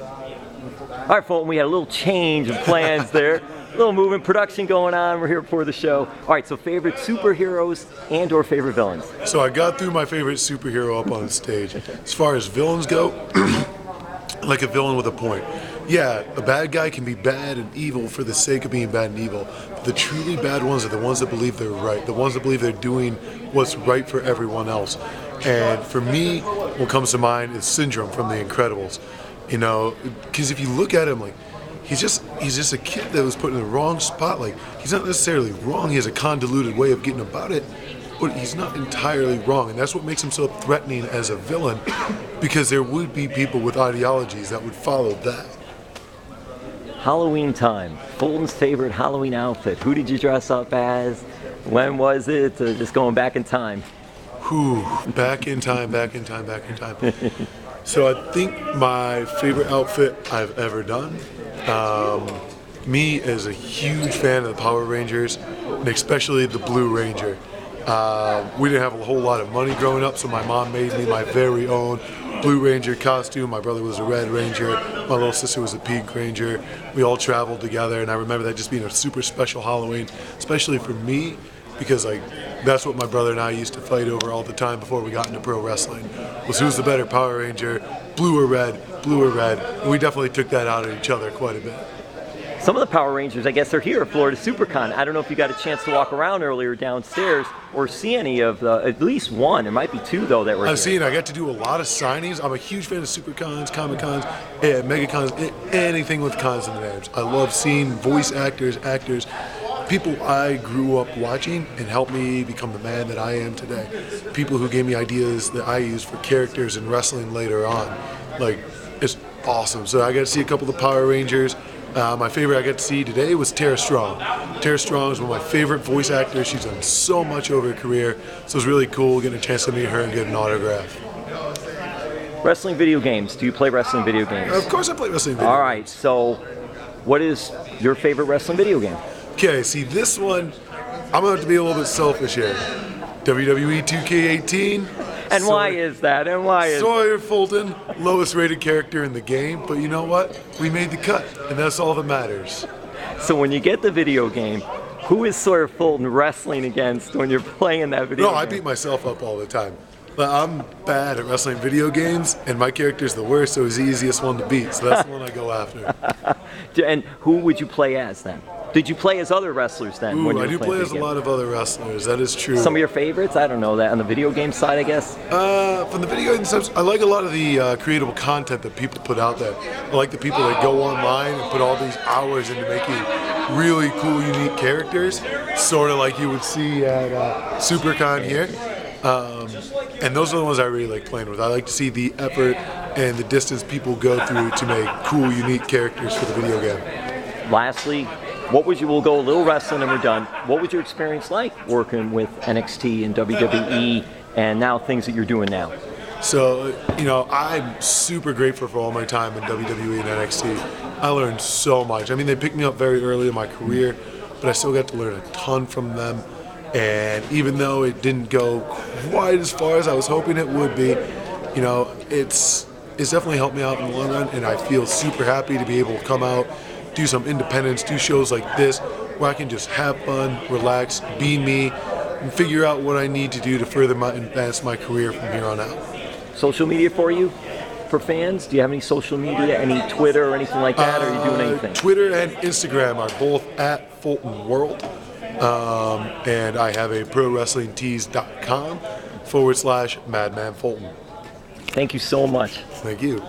All right, Fulton, we had a little change of plans there. A little movement, production going on. We're here for the show. All right, so favorite superheroes and or favorite villains? So I got through my favorite superhero up on stage. As far as villains go, like a villain with a point. Yeah, a bad guy can be bad and evil for the sake of being bad and evil. But the truly bad ones are the ones that believe they're right, the ones that believe they're doing what's right for everyone else. And for me, what comes to mind is Syndrome from The Incredibles. You know, because if you look at him, like, he's just a kid that was put in the wrong spot. Like, he's not necessarily wrong. He has a convoluted way of getting about it, but he's not entirely wrong. And that's what makes him so threatening as a villain, because there would be people with ideologies that would follow that. Halloween time. Fulton's favorite Halloween outfit. Who did you dress up as? When was it? Just going back in time. Whew, back in time. So I think my favorite outfit I've ever done, me as a huge fan of the Power Rangers, and especially the Blue Ranger. We didn't have a whole lot of money growing up, so my mom made me my very own Blue Ranger costume. My brother was a Red Ranger, my little sister was a Pink Ranger. We all traveled together, and I remember that just being a super special Halloween, especially for me, because like that's what my brother and I used to fight over all the time before we got into pro wrestling, was who's the better Power Ranger, blue or red, and we definitely took that out at each other quite a bit. Some of the Power Rangers, I guess, are here at Florida Supercon. I don't know if you got a chance to walk around earlier downstairs or see any of the, at least one, there might be two though that were here. I got to do a lot of signings. I'm a huge fan of Supercons, Comic Cons, Megacons, anything with cons in the names. I love seeing voice actors, people I grew up watching and helped me become the man that I am today. People who gave me ideas that I use for characters in wrestling later on. Like, it's awesome. So I got to see a couple of the Power Rangers. My favorite I got to see today was Tara Strong. Tara Strong is one of my favorite voice actors. She's done so much over her career, so it was really cool getting a chance to meet her and get an autograph. Wrestling video games. Do you play wrestling video games? Of course I play wrestling video games. All right, so what is your favorite wrestling video game? Okay, see this one, I'm going to have to be a little bit selfish here. WWE 2K18. And why is that? And why is Sawyer Fulton, lowest rated character in the game, but you know what? We made the cut, and that's all that matters. So when you get the video game, who is Sawyer Fulton wrestling against when you're playing that video game? No, I beat myself up all the time. But I'm bad at wrestling video games, and my character's the worst, so he's the easiest one to beat, so that's the one I go after. And who would you play as then? Did you play as other wrestlers then? Ooh, I do play as a lot of other wrestlers, that is true. Some of your favorites? I don't know that. On the video game side, I guess? From the video game side, I like a lot of the creatable content that people put out there. I like the people that go online and put all these hours into making really cool, unique characters, sort of like you would see at Supercon here. And those are the ones I really like playing with. I like to see the effort and the distance people go through to make cool, unique characters for the video game. Lastly, we'll go a little wrestling and we're done. What was your experience like working with NXT and WWE and now things that you're doing now? So, you know, I'm super grateful for all my time in WWE and NXT. I learned so much. I mean, they picked me up very early in my career, but I still got to learn a ton from them. And even though it didn't go quite as far as I was hoping it would be, you know, it's definitely helped me out in the long run, and I feel super happy to be able to come out, do some independence, do shows like this, where I can just have fun, relax, be me, and figure out what I need to do to further advance my career from here on out. Social media for you? For fans? Do you have any social media, any Twitter or anything like that? Or are you doing anything? Twitter and Instagram are both at Fulton World. And I have a ProWrestlingTees.com /Madman Fulton. Thank you so much. Thank you.